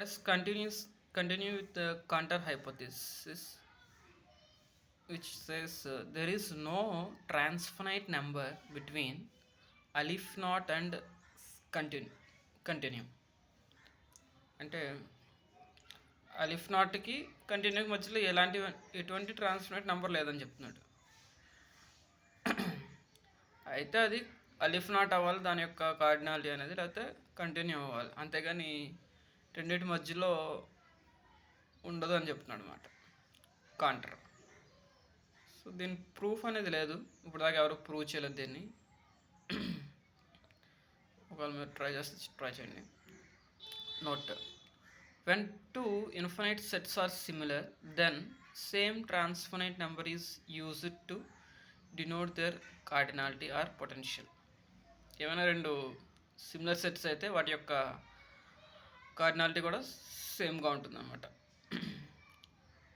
Let us continue with the counter hypothesis, which says there is no transfinite number between alif naught and continue. Continue అంటే అలిఫ్ నాట్కి continue మధ్యలో ఎటువంటి ట్రాన్స్ఫినైట్ number లేదని చెప్తున్నాడు. అయితే అది అలిఫ్ not అవ్వాలి, దాని యొక్క కార్డినాలిటీ అనేది, లేకపోతే కంటిన్యూ అవ్వాలి, అంతేగాని రెండింటి మధ్యలో ఉండదు అని చెప్తున్నాడు అనమాట కాంటర్. సో దీని ప్రూఫ్ అనేది లేదు, ఇప్పుడు దాకా ఎవరు ప్రూవ్ చేయలేదు దీన్ని. ఒకవేళ మీరు ట్రై చేయండి. Note: when two infinite sets are similar, then same transfinite number is used to denote their cardinality or potential. ఏమైనా రెండు సిమిలర్ సెట్స్ అయితే వాటి యొక్క కార్డినాలిటీ కూడా సేమ్గా ఉంటుంది అన్నమాట.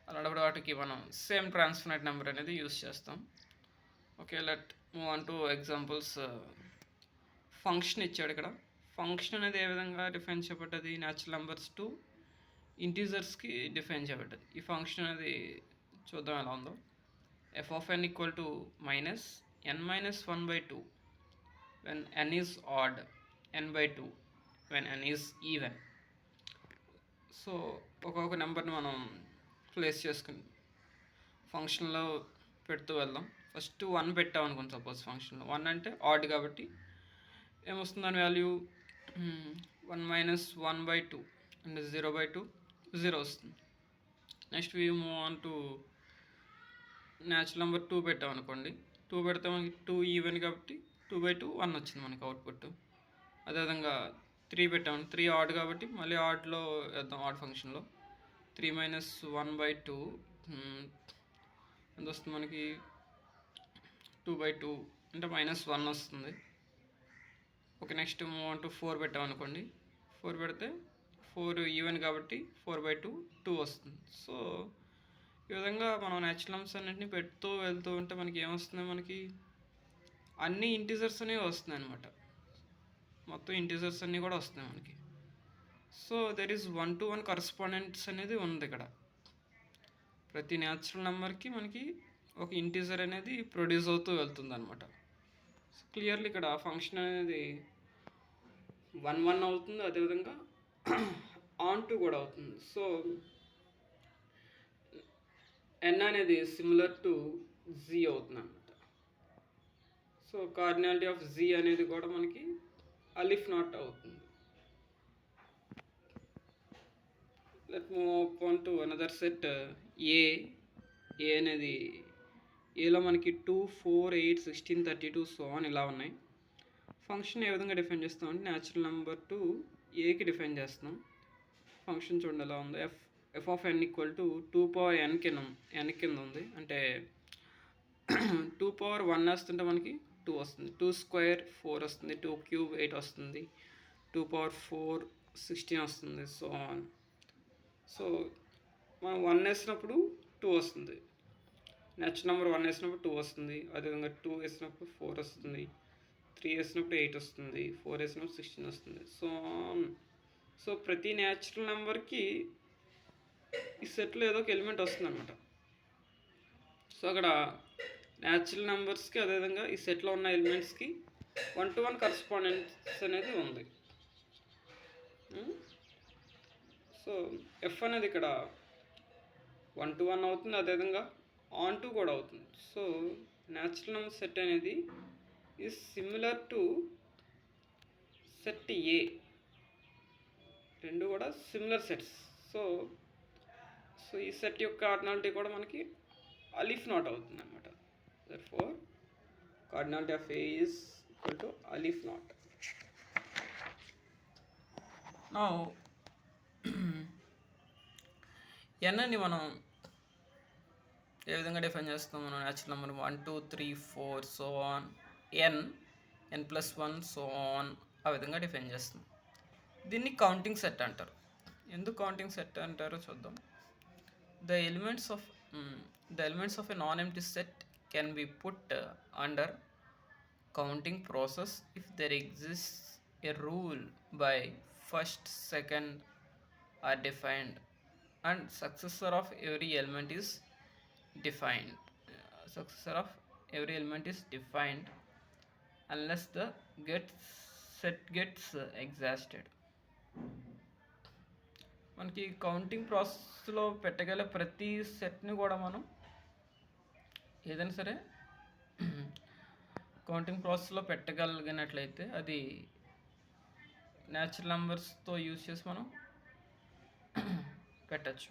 అలాంటప్పుడు వాటికి మనం సేమ్ ట్రాన్స్ఫినైట్ నెంబర్ అనేది యూస్ చేస్తాం. Okay, let move on to examples. Function ఇచ్చాడు ఇక్కడ. ఫంక్షన్ అనేది ఏ విధంగా డిఫైన్ చేయబడ్డది? న్యాచురల్ నెంబర్స్ టు ఇంటీజర్స్కి డిఫైన్ చేయబడ్డది. ఈ ఫంక్షన్ అనేది చూద్దాం ఎలా ఉందో. F of N equal to minus n minus 1/2 when n is odd, n/2 when n is even. So ఒక్కొక్క నెంబర్ని మనం ప్లేస్ చేసుకుని ఫంక్షన్లో పెడుతూ వెళ్దాం. ఫస్ట్ 1 పెట్టాం అనుకోండి. సపోజ్ ఫంక్షన్లో 1 అంటే ఆడ్ కాబట్టి ఏమొస్తుంది దాని వాల్యూ? 1 మైనస్ 1/2 అంటే 0/2 0 వస్తుంది. Next we move on to natural number 2 పెట్టాం అనుకోండి. 2 పెడితే మనకి 2 ఈవెన్ కాబట్టి 2/2 1 వచ్చింది మనకి అవుట్పుట్. అదేవిధంగా 3 పెట్టాము, 3 ఆడ్ కాబట్టి మళ్ళీ ఆడ్లో వేద్దాం, ఆడ్ ఫంక్షన్లో 3 మైనస్ 1/2 ఎంత వస్తుంది మనకి? 2/2 అంటే -1 వస్తుంది. Okay, next move on to 4 పెట్టాం అనుకోండి. 4 పెడితే 4 ఈవెన్ కాబట్టి 4/2 2 వస్తుంది. సో ఈ విధంగా మనం న్యాచురల్ నెంబర్స్ అన్నింటినీ పెడుతూ వెళ్తూ ఉంటే మనకి ఏమొస్తుంది? మనకి అన్ని ఇంటీజర్స్ అనేవి వస్తున్నాయి అనమాట. మొత్తం ఇంటీజర్స్ అన్నీ కూడా వస్తున్నాయి మనకి. So there is 1-to-1 correspondence అనేది ఉంది ఇక్కడ. ప్రతి న్యాచురల్ నెంబర్కి మనకి ఒక ఇంటీజర్ అనేది ప్రొడ్యూస్ అవుతూ వెళ్తుంది అనమాట. సో క్లియర్లీ ఇక్కడ ఫంక్షన్ అనేది 1-1 అవుతుంది, అదేవిధంగా ఆన్-టు కూడా అవుతుంది. సో n అనేది సిమిలర్ టు z అవుతుంది అనమాట. సో కార్డినాలిటీ ఆఫ్ z అనేది కూడా మనకి అలిఫ్ నాట్ అవుతుంది. Let move on to another set. A అనేది ఏలో మనకి 2, 4, 8, 16, 32 సో ఆన్ ఇలా ఉన్నాయి. ఫంక్షన్ ఏ విధంగా డిఫైన్ చేస్తామంటే న్యాచురల్ నెంబర్ టు ఏకి డిఫైన్ చేస్తున్నాం. ఫంక్షన్ చూడండి ఎలా ఉంది. F of N equal to 2n కింద ఉంది. అంటే 2 వేస్తుంటే మనకి 2 వస్తుంది. 2 స్క్వేర్ 4 వస్తుంది. 2 క్యూబ్ 8 వస్తుంది. 2 16 వస్తుంది. So on. సో మనం 1 వేసినప్పుడు 2 వస్తుంది. న్యాచురల్ నెంబర్ 1 వేసినప్పుడు 2 వస్తుంది. అదేవిధంగా 2 వేసినప్పుడు 4 వస్తుంది. 3 వేసినప్పుడు 8 వస్తుంది. 4 వేసినప్పుడు 16 వస్తుంది. So on. సో ప్రతి న్యాచురల్ నెంబర్కి ఈ సెట్లో ఏదో ఒక ఎలిమెంట్ వస్తుంది అనమాట. సో అక్కడ న్యాచురల్ నెంబర్స్కి అదేవిధంగా ఈ సెట్లో ఉన్న ఎలిమెంట్స్కి 1-to-1 కరస్పాండెన్స్ అనేది ఉంది. సో ఎఫ్ అనేది ఇక్కడ 1-to-1 అవుతుంది, అదేవిధంగా ఆన్-టు కూడా అవుతుంది. సో న్యాచురల్ నెంబర్ సెట్ అనేది ఈజ్ సిమిలర్ టు సెట్ ఏ. రెండు కూడా సిమిలర్ సెట్స్. సో ఈ సెట్ యొక్క కార్డినాలిటీ కూడా మనకి అలిఫ్ నాట్ అవుతుంది అనమాట. therefore cardinality of A is equal to alif naught. Now n అని మనం ఏ విధంగా డిఫైన్ చేస్తాం? మనం natural number 1, 2, 3, 4 so on n+1 so on ఆ విధంగా డిఫైన్ చేస్తాం. దీన్ని కౌంటింగ్ సెట్ అంటారు. ఎందుకు కౌంటింగ్ సెట్ అంటారో చూద్దాం. The elements of a non-empty set can be put under counting process if there exists a rule by first, second are defined and successor of every element is defined. Successor of every element is defined unless the gets exhausted. మనకి counting ప్రాసెస్లో పెట్టగల ప్రతి సెట్ని కూడా మనం ఏదైనా సరే counting ప్రాసెస్లో పెట్టగలిగినట్లయితే అది న్యాచురల్ నెంబర్స్తో యూజ్ చేసి మనం పెట్టచ్చు.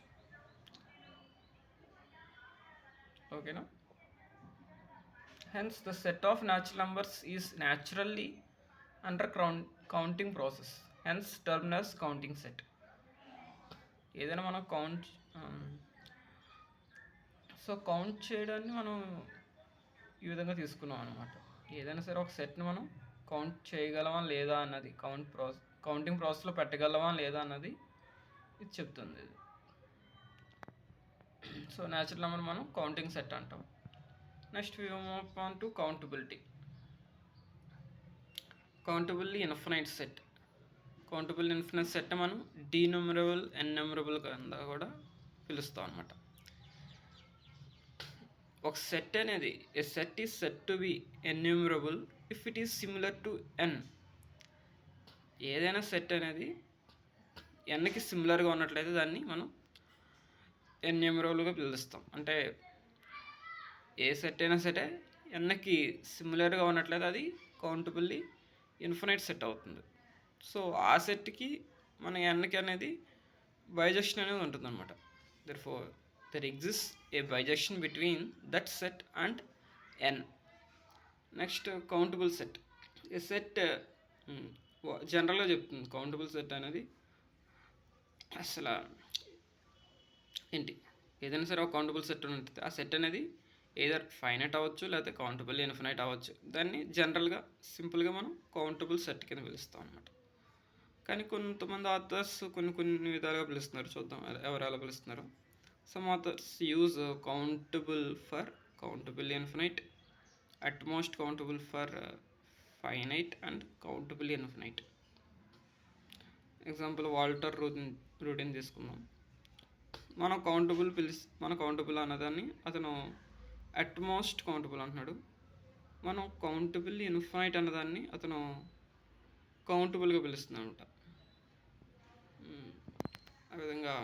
ఓకేనా? Hence the set of natural numbers is naturally under counting process, hence termed as counting set. ఏదైనా మనం కౌంట్ చేయడాన్ని మనం ఈ విధంగా తీసుకున్నాం అనమాట. ఏదైనా సరే ఒక సెట్ని మనం కౌంట్ చేయగలమా లేదా అన్నది, కౌంటింగ్ ప్రాసెస్లో పెట్టగలమా లేదా అన్నది ఇది చెప్తుంది ఇది. సో న్యాచురల్ నెంబర్ మనం కౌంటింగ్ సెట్ అంటాం. Next we move on to countability. Countably infinite set. Countable infinite set మనం డీన్యూమరబుల్, ఎన్యూమరబుల్ కింద కూడా పిలుస్తాం అనమాట. ఒక సెట్ అనేది A set is set to be enumerable if it is similar to N. ఏదైనా సెట్ అనేది ఎన్కి సిమిలర్గా ఉన్నట్లయితే దాన్ని మనం ఎన్యూమరబుల్గా పిలుస్తాం. అంటే ఏ సెట్ అయినా సరే ఎన్కి సిమిలర్గా ఉన్నట్లయితే అది కౌంటబుల్లీ ఇన్ఫినైట్ సెట్ అవుతుంది. సో ఆ సెట్కి మన ఎన్కి అనేది బైజెక్షన్ అనేది ఉంటుంది అనమాట. Therefore there exists a bijection between that set and n. Next countable set. A set జనరల్గా చెప్తుంది కౌంటబుల్ సెట్ అనేది అసలు ఏంటి, ఏదైనా సరే ఒక కౌంటబుల్ సెట్ ఉంటుంది. ఆ సెట్ అనేది ఏదర్ ఫైనైట్ అవ్వచ్చు లేకపోతే కౌంటబుల్ ఇన్ఫినైట్ అవ్వచ్చు. దాన్ని జనరల్గా సింపుల్గా మనం కౌంటబుల్ సెట్ కింద పిలుస్తాం అనమాట. కానీ కొంతమంది ఆథర్స్ కొన్ని విధాలుగా పిలుస్తున్నారు. చూద్దాం ఎవరు ఎలా పిలుస్తున్నారు. Some authors use countable for countable infinite, at most countable for finite and countable infinite. Example Walter Rudin తీసుకుందాం. మనం కౌంటబుల్ అన్నదాన్ని అతను అట్ మోస్ట్ కౌంటబుల్ అంటున్నాడు. మనం కౌంటబుల్ ఇన్ఫినైట్ అన్నదాన్ని అతను కౌంటబుల్గా పిలుస్తున్నాడు అనమాట. ఆ విధంగా